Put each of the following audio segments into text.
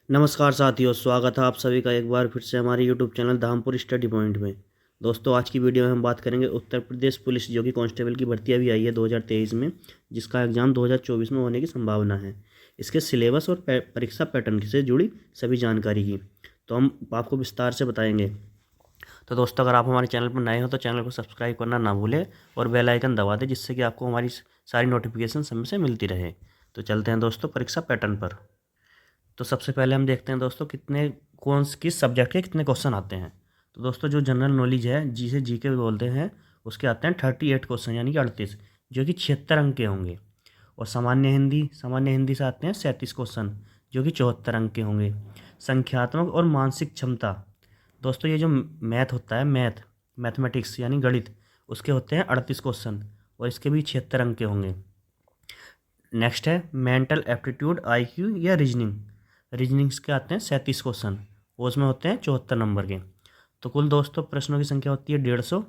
नमस्कार साथियों, स्वागत है आप सभी का एक बार फिर से हमारे YouTube channel Dhampur study point में। दोस्तों, आज की वीडियो में हम बात करेंगे उत्तर प्रदेश पुलिस जो कि कांस्टेबल की भर्ती अभी आई है 2023 में, जिसका एग्ज़ाम 2024 में होने की संभावना है। इसके सिलेबस और परीक्षा पैटर्न से जुड़ी सभी जानकारी की तो हम आपको विस्तार से बताएंगे। तो दोस्तों, अगर आप हमारे चैनल पर नए हो तो चैनल को सब्सक्राइब करना ना भूलें और बेल आइकन दबा दें, जिससे कि आपको हमारी सारी नोटिफिकेशन समय से मिलती रहे। तो चलते हैं दोस्तों परीक्षा पैटर्न पर। तो सबसे पहले हम देखते हैं दोस्तों किस सब्जेक्ट के कितने क्वेश्चन आते हैं। तो दोस्तों, जो जनरल नॉलेज है जिसे जीके भी बोलते हैं, उसके आते हैं 38 क्वेश्चन यानी कि 38, जो कि 76 अंक के होंगे। और सामान्य हिंदी से आते हैं 37 क्वेश्चन, जो कि 74 अंक के होंगे। संख्यात्मक और मानसिक क्षमता, दोस्तों ये जो मैथ होता है, मैथमेटिक्स यानी गणित, उसके होते हैं 38 क्वेश्चन और इसके भी 76 अंक के होंगे। नेक्स्ट है मेंटल एप्टीट्यूड, आईक्यू या रीजनिंग्स के आते हैं 37 क्वेश्चन और उसमें होते हैं 74 नंबर के। तो कुल दोस्तों प्रश्नों की संख्या होती है 150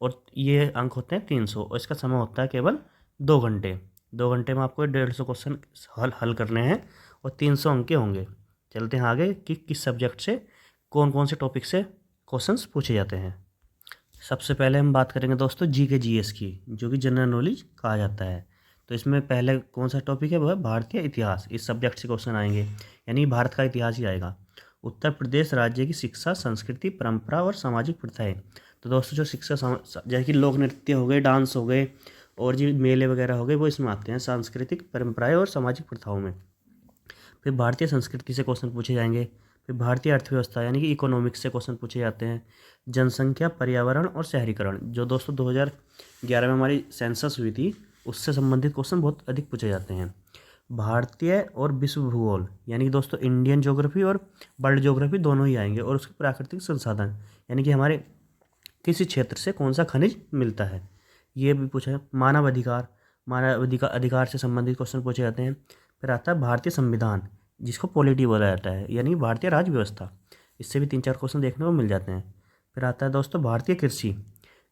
और ये अंक होते हैं 300 और इसका समय होता है केवल 2 घंटे। 2 घंटे में आपको 150 क्वेश्चन हल करने हैं और 300 अंक के होंगे। चलते हैं आगे कि किस सब्जेक्ट से कौन कौन से टॉपिक से क्वेश्चंस पूछे जाते हैं। सबसे पहले हम बात करेंगे दोस्तों जीके जीएस की, जो कि जनरल नॉलेज कहा जाता है। तो इसमें पहले कौन सा टॉपिक है, वो है भारतीय इतिहास। इस सब्जेक्ट से क्वेश्चन आएंगे, यानी भारत का इतिहास ही आएगा। उत्तर प्रदेश राज्य की शिक्षा, संस्कृति, परंपरा और सामाजिक प्रथाएं। तो दोस्तों जो जैसे कि लोक नृत्य हो गए, डांस हो गए और जो मेले वगैरह हो गए, वो इसमें आते हैं सांस्कृतिक परंपराएं और सामाजिक प्रथाओं में। फिर भारतीय संस्कृति से क्वेश्चन पूछे जाएंगे। फिर भारतीय अर्थव्यवस्था यानी कि इकोनॉमिक्स से क्वेश्चन पूछे जाते हैं। जनसंख्या, पर्यावरण और शहरीकरण, जो दोस्तों 2011 में हमारी सेंसस हुई थी, उससे संबंधित क्वेश्चन बहुत अधिक पूछे जाते हैं। भारतीय और विश्व भूगोल यानी कि दोस्तों इंडियन ज्योग्राफी और वर्ल्ड ज्योग्राफी दोनों ही आएंगे। और उसके प्राकृतिक संसाधन यानी कि हमारे किसी क्षेत्र से कौन सा खनिज मिलता है, ये भी पूछा है। अधिकार से संबंधित क्वेश्चन पूछे जाते हैं। फिर आता है भारतीय संविधान, जिसको पॉलिटी बोला जाता है, यानी भारतीय राज्य व्यवस्था। इससे भी 3-4 क्वेश्चन देखने को मिल जाते हैं। फिर आता है दोस्तों भारतीय कृषि।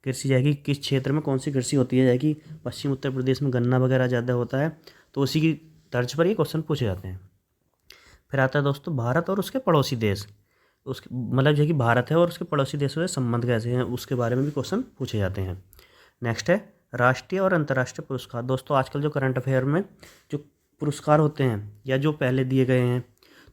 कृषि जाएगी किस क्षेत्र में कौन सी कृषि होती है, जाएगी पश्चिम उत्तर प्रदेश में गन्ना वगैरह ज़्यादा होता है, तो उसी की तर्ज पर ये क्वेश्चन पूछे जाते हैं। फिर आता है दोस्तों भारत और उसके पड़ोसी देश। उसके मतलब जो कि भारत है और उसके पड़ोसी देशों से संबंध कैसे हैं, उसके बारे में भी क्वेश्चन पूछे जाते हैं। नेक्स्ट है राष्ट्रीय और अंतर्राष्ट्रीय पुरस्कार। दोस्तों आजकल जो करंट अफेयर में जो पुरस्कार होते हैं या जो पहले दिए गए हैं,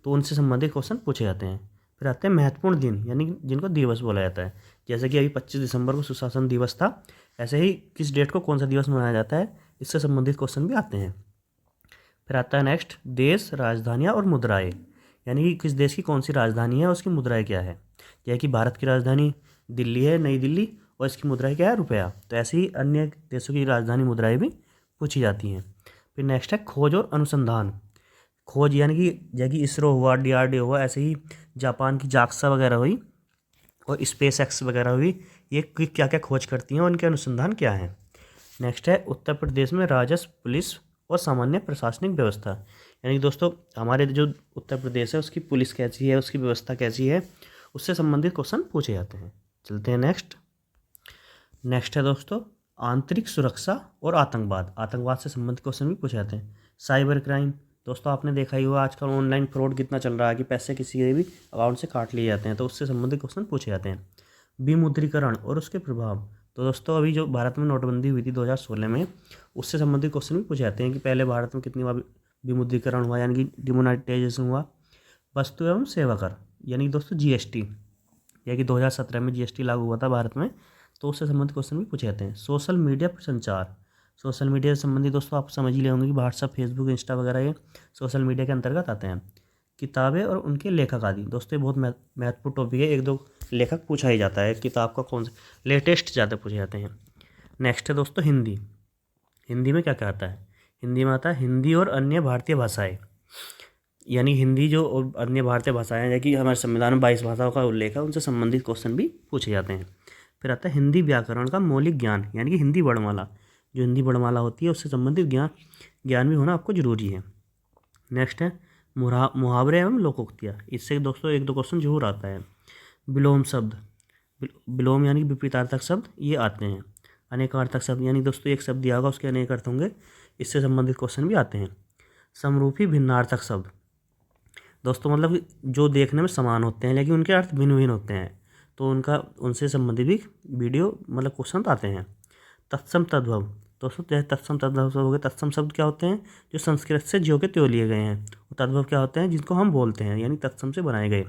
तो उनसे संबंधित क्वेश्चन पूछे जाते हैं। फिर आते हैं महत्वपूर्ण दिन, यानी जिनको दिवस बोला जाता है। जैसे कि अभी 25 दिसंबर को सुशासन दिवस था, ऐसे ही किस डेट को कौन सा दिवस मनाया जाता है, इससे संबंधित क्वेश्चन भी आते हैं। फिर आता है नेक्स्ट देश, राजधानियाँ और मुद्राएं, यानी कि किस देश की कौन सी राजधानी है, उसकी मुद्राएं क्या है। जैसे कि भारत की राजधानी दिल्ली है, नई दिल्ली, और इसकी मुद्राएं क्या है, रुपया। तो ऐसे ही अन्य देशों की राजधानी मुद्राएं भी पूछी जाती हैं। फिर नेक्स्ट है खोज और अनुसंधान। खोज यानी कि जैसे कि इसरो हुआ, डीआरडीओ हुआ, ऐसे ही जापान की जाक्सा वगैरह हुई और स्पेस एक्स वगैरह हुई, ये क्या क्या खोज करती हैं और उनके अनुसंधान क्या हैं। नेक्स्ट है उत्तर प्रदेश में राजस्व, पुलिस और सामान्य प्रशासनिक व्यवस्था, यानी कि दोस्तों हमारे जो उत्तर प्रदेश है उसकी पुलिस कैसी है, उसकी व्यवस्था कैसी है, उससे संबंधित क्वेश्चन पूछे जाते हैं। चलते हैं नेक्स्ट है दोस्तों आंतरिक सुरक्षा और आतंकवाद से संबंधित क्वेश्चन भी पूछे जाते हैं। साइबर क्राइम, दोस्तों आपने देखा ही होगा आजकल ऑनलाइन फ्रॉड कितना चल रहा है कि पैसे किसी के भी अकाउंट से काट लिए जाते हैं, तो उससे संबंधित क्वेश्चन पूछे जाते हैं। विमुद्रीकरण और उसके प्रभाव, तो दोस्तों अभी जो भारत में नोटबंदी हुई थी 2016 में, उससे संबंधित क्वेश्चन भी पूछे जाते हैं कि पहले भारत में कितनी बार विमुद्रीकरण हुआ, यानी कि डिमोनेटाइजेशन हुआ। वस्तु एवं सेवा कर, यानी कि दोस्तों जीएसटी, यानी कि 2017 में जीएसटी लागू हुआ था भारत में, तो उससे संबंधित क्वेश्चन भी पूछे जाते हैं। सोशल मीडिया पर संचार, सोशल मीडिया से संबंधित दोस्तों आप समझ ही ले होंगे कि व्हाट्सअप, फेसबुक, इंस्टा वगैरह ये सोशल मीडिया के अंतर्गत आते हैं। किताबें और उनके लेखक आदि, दोस्तों ये बहुत महत्वपूर्ण टॉपिक है, 1-2 लेखक पूछा ही जाता है। किताब का कौन सा लेटेस्ट ज़्यादा पूछे जाते हैं। नेक्स्ट है दोस्तों हिंदी। हिंदी में क्या क्या आता है, हिंदी में आता है हिंदी और अन्य भारतीय भाषाएं, यानी हिंदी जो और अन्य भारतीय भाषाएं हैं, कि हमारे संविधान में 22 भाषाओं का उल्लेख है, उनसे संबंधित क्वेश्चन भी पूछे जाते हैं। फिर आता है हिंदी व्याकरण का मौलिक ज्ञान, यानी कि हिंदी वर्णमाला, जो हिंदी वर्णमाला होती है उससे संबंधित ज्ञान भी होना आपको जरूरी है। नेक्स्ट है मुहावरे एवं लोकोक्तियाँ, इससे दोस्तों 1-2 क्वेश्चन जरूर आता है। विलोम शब्द, विलोम यानी कि विपरीतार्थक शब्द ये आते हैं। अनेकार्थक शब्द, यानी दोस्तों एक शब्द दिया होगा उसके अनेक अर्थ होंगे, इससे संबंधित क्वेश्चन भी आते हैं। समरूपी भिन्नार्थक शब्द, दोस्तों मतलब जो देखने में समान होते हैं लेकिन उनके अर्थ भिन्न भिन्न होते हैं, तो उनसे संबंधित भी वीडियो मतलब क्वेश्चन आते हैं। तत्सम तद्भव, दोस्तों जैसे तत्सम तद्भव हो गए। तत्सम शब्द क्या होते हैं? जो संस्कृत से ज्यों के त्यों लिए गए हैं। तद्भव क्या होते हैं? जिनको हम बोलते हैं, यानी तत्सम से बनाए गए।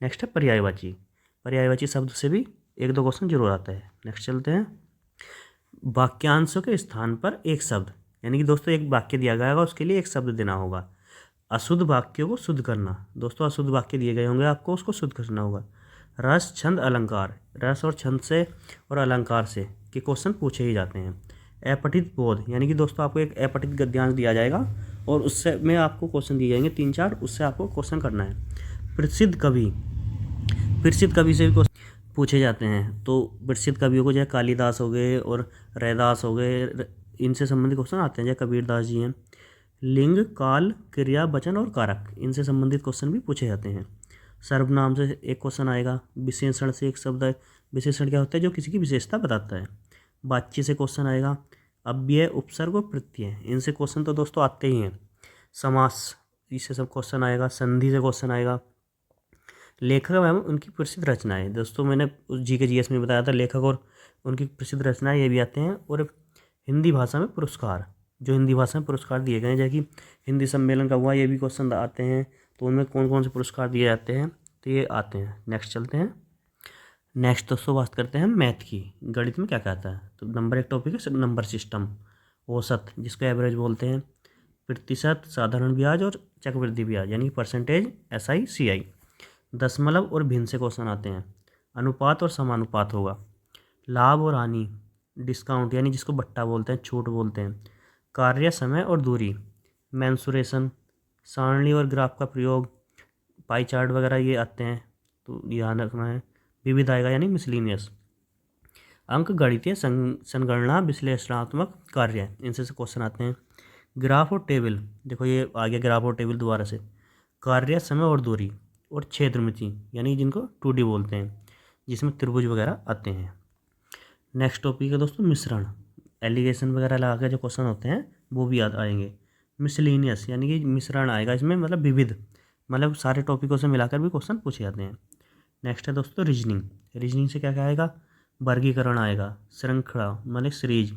नेक्स्ट है पर्यायवाची। पर्यायवाची शब्द से भी एक दो क्वेश्चन जरूर आता है। नेक्स्ट चलते हैं। वाक्यांशों के स्थान पर एक शब्द, यानी कि दोस्तों एक वाक्य दिया गया होगा, उसके लिए एक शब्द देना होगा। अशुद्ध वाक्यों को शुद्ध करना, दोस्तों अशुद्ध वाक्य दिए गए होंगे, आपको उसको शुद्ध करना होगा। रस छंद अलंकार, रस और छंद से और अलंकार से के क्वेश्चन पूछे ही जाते हैं। अपठित बोध, यानी कि दोस्तों आपको एक अपठित गद्यांश दिया जाएगा और उससे में आपको क्वेश्चन दिए जाएंगे 3-4, उससे आपको क्वेश्चन करना है। प्रसिद्ध कवि, प्रसिद्ध कवि से भी क्वेश्चन पूछे जाते हैं। तो प्रसिद्ध कवियों को जैसे कालिदास हो गए और रैदास हो गए, इनसे संबंधित क्वेश्चन आते हैं। जैसे कबीरदास जी हैं। लिंग, काल, क्रिया, वचन और कारक, इनसे संबंधित क्वेश्चन भी पूछे जाते हैं। सर्वनाम से एक क्वेश्चन आएगा। विशेषण से एक शब्द है। विशेषण क्या होता है? जो किसी की विशेषता बताता है। बातचीत से क्वेश्चन आएगा। अव्यय, उपसर्ग और प्रत्यय, इनसे क्वेश्चन तो दोस्तों आते ही हैं। समास, इससे सब क्वेश्चन आएगा। संधि से क्वेश्चन आएगा। लेखक एवं उनकी प्रसिद्ध रचनाएं, दोस्तों मैंने जीके जीएस में बताया था, लेखक और उनकी प्रसिद्ध रचनाएं ये भी आते हैं। और हिंदी भाषा में पुरस्कार, जो हिंदी भाषा में पुरस्कार दिए गए हैं, जैसे कि हिंदी सम्मेलन का हुआ, ये भी क्वेश्चन आते हैं। तो उनमें कौन कौन से पुरस्कार दिए जाते हैं, तो ये आते हैं। नेक्स्ट चलते हैं। नेक्स्ट दोस्तों बात करते हैं मैथ की। गणित में क्या कहता है? तो नंबर एक टॉपिक है नंबर सिस्टम। औसत, जिसको एवरेज बोलते हैं। प्रतिशत, साधारण ब्याज और चक्रवृद्धि ब्याज, यानी परसेंटेज, SI CI। दशमलव और भिन्न से क्वेश्चन आते हैं। अनुपात और समानुपात होगा। लाभ और हानि, डिस्काउंट, यानी जिसको बट्टा बोलते हैं, छूट बोलते हैं। कार्य, समय और दूरी, मेंसुरेशन। सारणी और ग्राफ का प्रयोग, पाई चार्ट वगैरह ये आते हैं, तो ध्यान रखना है। विविध आएगा, यानी मिसलिनियस। अंक गणितीय संगणना विश्लेषणात्मक कार्य, इनसे से क्वेश्चन आते हैं। ग्राफ और टेबल, देखो ये आ गया ग्राफ और टेबल दोबारा से। कार्य, समय और दूरी और क्षेत्रमिति, यानी जिनको 2D बोलते हैं, जिसमें त्रिभुज वगैरह आते हैं। नेक्स्ट टॉपिक है दोस्तों मिश्रण। एलिगेशन वगैरह लगा के जो क्वेश्चन होते हैं वो भी याद आएंगे। मिसलिनियस, यानी कि मिश्रण आएगा इसमें, मतलब विविध, मतलब सारे टॉपिकों से मिलाकर भी क्वेश्चन पूछे जाते हैं। नेक्स्ट है दोस्तों रीजनिंग। रीजनिंग से क्या क्या आएगा? वर्गीकरण आएगा, श्रृंखला मतलब सीरीज,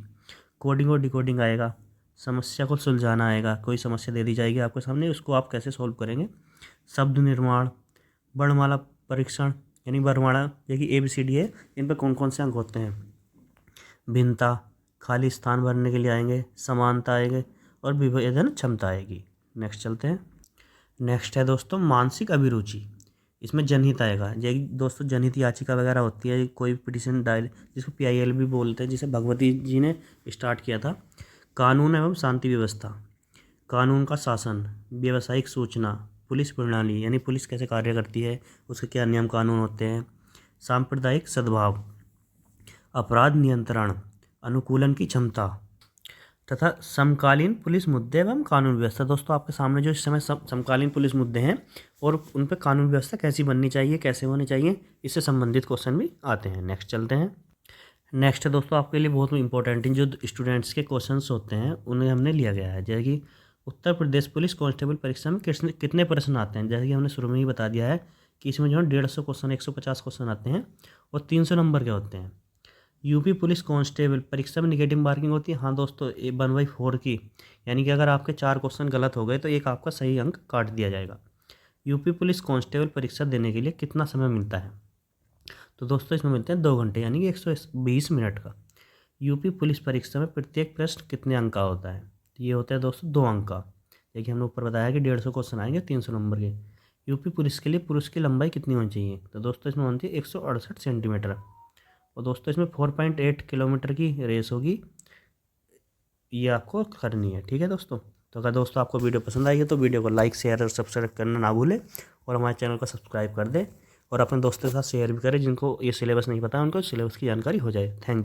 कोडिंग और डिकोडिंग आएगा, समस्या को सुलझाना आएगा, कोई समस्या दे दी जाएगी आपके सामने, उसको आप कैसे सॉल्व करेंगे। शब्द निर्माण, वर्णमाला परीक्षण, यानी वर्णमाला जैसे ABCD है, इन पर कौन कौन से अंक होते हैं। भिन्नता, खाली स्थान भरने के लिए आएंगे। समानता आएंगे और विभेदन क्षमता आएगी। नेक्स्ट चलते हैं। नेक्स्ट है दोस्तों मानसिक अभिरुचि। इसमें जनहित आएगा, जैसे दोस्तों जनहित याचिका वगैरह होती है, कोई पिटिशन डायल, जिसको PIL भी बोलते हैं, जिसे भगवती जी ने स्टार्ट किया था। कानून एवं शांति व्यवस्था, कानून का शासन, व्यावसायिक सूचना, पुलिस प्रणाली, यानी पुलिस कैसे कार्य करती है, उसके क्या नियम कानून होते हैं। सांप्रदायिक सद्भाव, अपराध नियंत्रण, अनुकूलन की क्षमता तथा समकालीन पुलिस मुद्दे एवं कानून व्यवस्था। दोस्तों आपके सामने जो इस समय समकालीन पुलिस मुद्दे हैं और उन पर कानून व्यवस्था कैसी बननी चाहिए, कैसे होनी चाहिए, इससे संबंधित क्वेश्चन भी आते हैं। नेक्स्ट चलते हैं। नेक्स्ट है दोस्तों आपके लिए बहुत इंपॉर्टेंट जो स्टूडेंट्स के क्वेश्चंस होते हैं उन्हें हमने लिया गया है। जैसे कि उत्तर प्रदेश पुलिस कांस्टेबल परीक्षा में कितने प्रश्न आते हैं। जैसे कि हमने शुरू में ही बता दिया है कि इसमें जो है 150 क्वेश्चन, 150 क्वेश्चन आते हैं और 300 नंबर के होते हैं। यूपी पुलिस कांस्टेबल परीक्षा में निगेटिव मार्किंग होती है। हाँ दोस्तों 1/4 की, यानी कि अगर आपके 4 क्वेश्चन गलत हो गए तो एक आपका सही अंक काट दिया जाएगा। यूपी पुलिस कांस्टेबल परीक्षा देने के लिए कितना समय मिलता है? तो दोस्तों इसमें मिलते हैं 2 घंटे, यानी कि 120 मिनट का। यूपी पुलिस परीक्षा में प्रत्येक प्रश्न कितने अंक का होता है? तो ये होता है दोस्तों 2 अंक का। देखिए हमने ऊपर बताया कि 150 क्वेश्चन आएंगे 300 नंबर के। यूपी पुलिस के लिए पुरुष की लंबाई कितनी होनी चाहिए? तो दोस्तों इसमें होती है 168 सेंटीमीटर। और दोस्तों इसमें 4.8 किलोमीटर की रेस होगी, ये आपको करनी है। ठीक है दोस्तों, तो अगर दोस्तों आपको वीडियो पसंद आई है तो वीडियो को लाइक, शेयर और सब्सक्राइब करना ना भूलें और हमारे चैनल को सब्सक्राइब कर दें और अपने दोस्तों के साथ शेयर भी करें जिनको ये सिलेबस नहीं पता, उनको सिलेबस की जानकारी हो जाए। Thank you.